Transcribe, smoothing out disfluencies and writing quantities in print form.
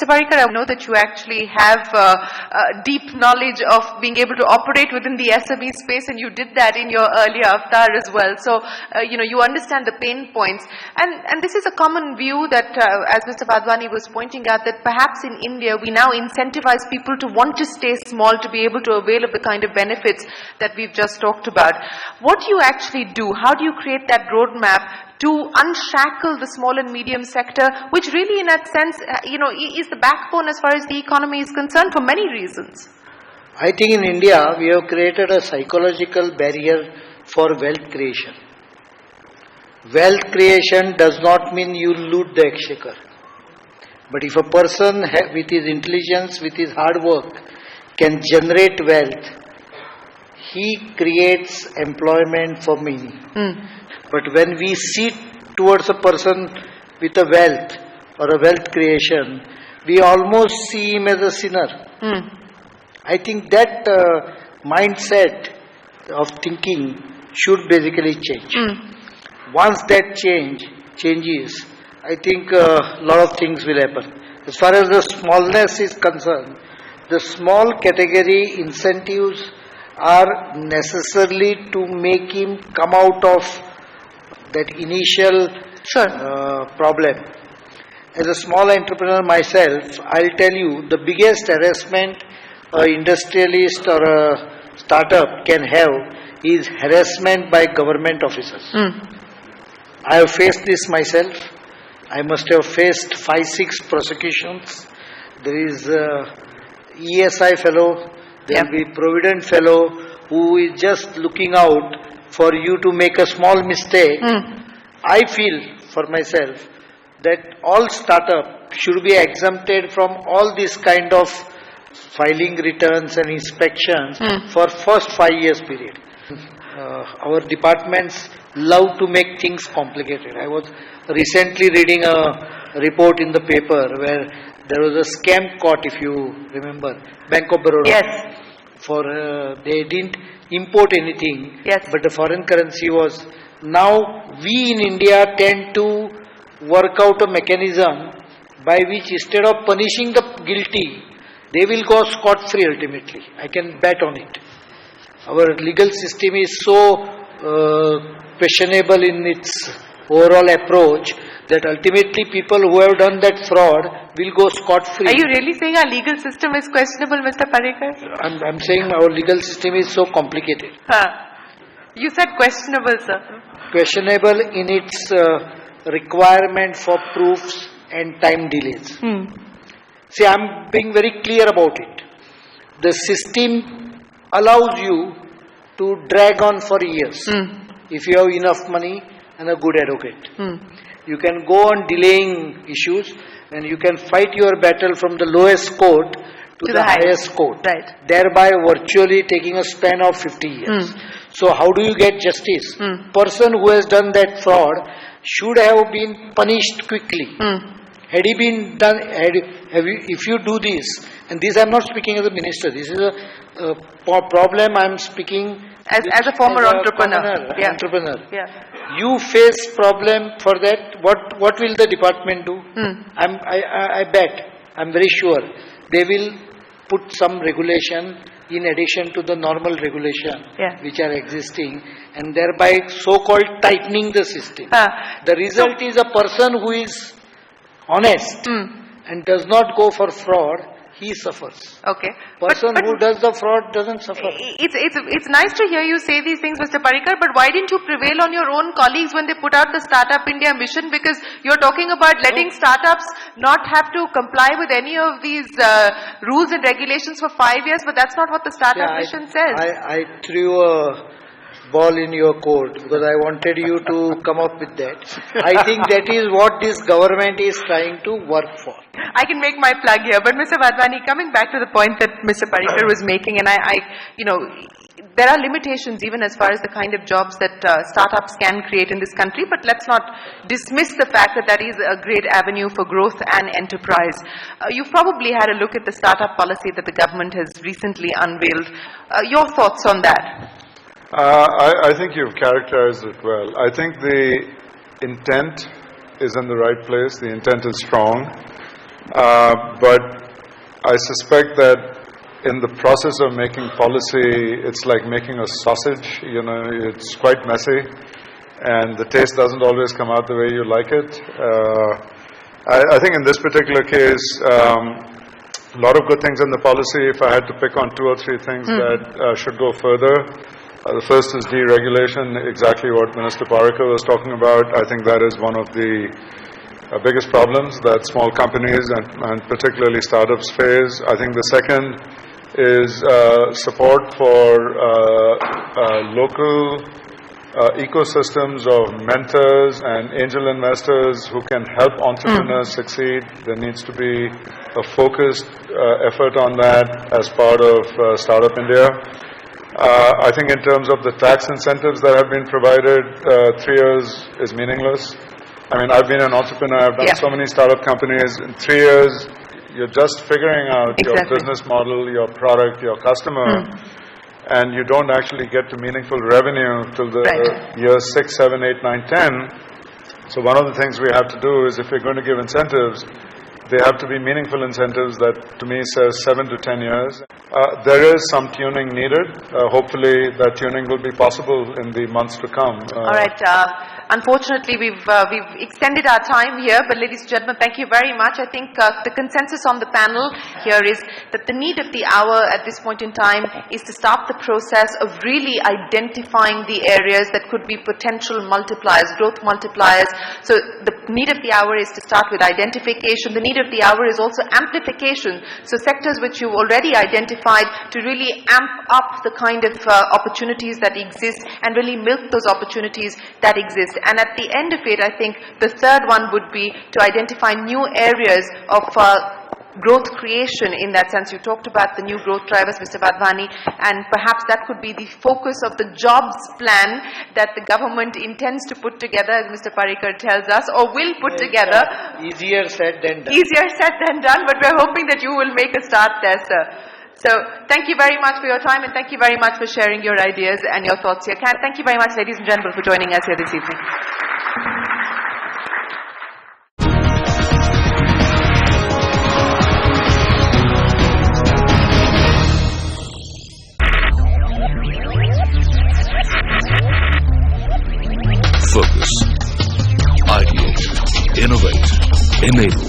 Parrikar, I know that you actually have deep knowledge of being able to operate within the SME space, and you did that in your earlier avatar as well. So, you understand the pain points. And this is a common view that, as Mr. Wadhwani was pointing out, that perhaps in India we now incentivize people to want to stay small to be able to avail of the kind of benefits that we've just talked about. What do you actually do? How do you create that roadmap to unshackle the small and medium sector, which really in that sense, is the backbone as far as the economy is concerned for many reasons? I think in India, we have created a psychological barrier for wealth creation. Wealth creation does not mean you loot the exchequer. But if a person with his intelligence, with his hard work, can generate wealth, he creates employment for many. But when we see towards a person with a wealth or a wealth creation, we almost see him as a sinner. I think that mindset of thinking should basically change. Once that changes, I think a lot of things will happen. As far as the smallness is concerned, the small category incentives are necessarily to make him come out of that initial problem. As a small entrepreneur myself, I'll tell you the biggest harassment an industrialist or a startup can have is harassment by government officers. I have faced this myself. I must have faced 5-6 prosecutions. There is ESI fellow, there will be Provident fellow who is just looking out for you to make a small mistake. I feel for myself that all startup should be exempted from all this kind of filing returns and inspections for first 5 years period. Our departments love to make things complicated. I was recently reading a report in the paper where there was a scam caught, if you remember, Bank of Baroda. Yes. For they didn't import anything, but the foreign currency was. Now we in India tend to work out a mechanism by which instead of punishing the guilty, they will go scot-free ultimately. I can bet on it. Our legal system is so questionable in its overall approach that ultimately people who have done that fraud will go scot-free. Are you really saying our legal system is questionable, Mr. Parrikar? I'm saying our legal system is so complicated. You said questionable, sir. Questionable in its requirement for proofs and time delays. See, I'm being very clear about it. The system allows you to drag on for years if you have enough money and a good advocate. You can go on delaying issues and you can fight your battle from the lowest court to the highest court, thereby virtually taking a span of 50 years. So how do you get justice? Person who has done that fraud should have been punished quickly. Had he been done, if you do this, and this I am not speaking as a minister, this is a problem I am speaking as a former entrepreneur. You face problem for that, what will the department do? I bet, I'm very sure, they will put some regulation in addition to the normal regulation which are existing, and thereby so-called tightening the system. The result is a person who is honest and does not go for fraud, he suffers. Okay. Person who does the fraud doesn't suffer. It's nice to hear you say these things, Mr. Parrikar, but why didn't you prevail on your own colleagues when they put out the Startup India mission? Because you're talking about letting startups not have to comply with any of these rules and regulations for 5 years, but that's not what the Startup mission says. I threw a ball in your court because I wanted you to come up with that. I think that is what this government is trying to work for. I can make my plug here, but Mr. Wadhwani, coming back to the point that Mr. Parrikar was making, and there are limitations even as far as the kind of jobs that startups can create in this country, but let's not dismiss the fact that that is a great avenue for growth and enterprise. You've probably had a look at the startup policy that the government has recently unveiled. Your thoughts on that? I think you've characterized it well. I think the intent is in the right place. The intent is strong. But I suspect that in the process of making policy, it's like making a sausage. It's quite messy, and the taste doesn't always come out the way you like it. I think in this particular case, a lot of good things in the policy. If I had to pick on 2 or 3 things that should go further, the first is deregulation, exactly what Minister Parikar was talking about. I think that is one of the biggest problems that small companies and particularly startups face. I think the second is support for local ecosystems of mentors and angel investors who can help entrepreneurs succeed. There needs to be a focused effort on that as part of Startup India. I think in terms of the tax incentives that have been provided, 3 years is meaningless. I mean, I've been an entrepreneur, I've done so many startup companies. In 3 years, you're just figuring out your business model, your product, your customer, and you don't actually get to meaningful revenue till the years 6, 7, 8, 9, 10. So one of the things we have to do is, if we're going to give incentives, they have to be meaningful incentives that, to me, says 7 to 10 years. There is some tuning needed. Hopefully, that tuning will be possible in the months to come. All right. Unfortunately, we've extended our time here, but ladies and gentlemen, thank you very much. I think the consensus on the panel here is that the need of the hour at this point in time is to start the process of really identifying the areas that could be potential multipliers, growth multipliers. So the need of the hour is to start with identification. The need of the hour is also amplification. So sectors which you've already identified, to really amp up the kind of opportunities that exist and really milk those opportunities that exist. And at the end of it, I think the third one would be to identify new areas of growth creation in that sense. You talked about the new growth drivers, Mr. Wadhwani, and perhaps that could be the focus of the jobs plan that the government intends to put together, as Mr. Parikar tells us, or will put together. Easier said than done. Easier said than done, but we're hoping that you will make a start there, sir. So thank you very much for your time, and thank you very much for sharing your ideas and your thoughts here. Thank you very much, ladies and gentlemen, for joining us here this evening. Focus, ideate, innovate, enable.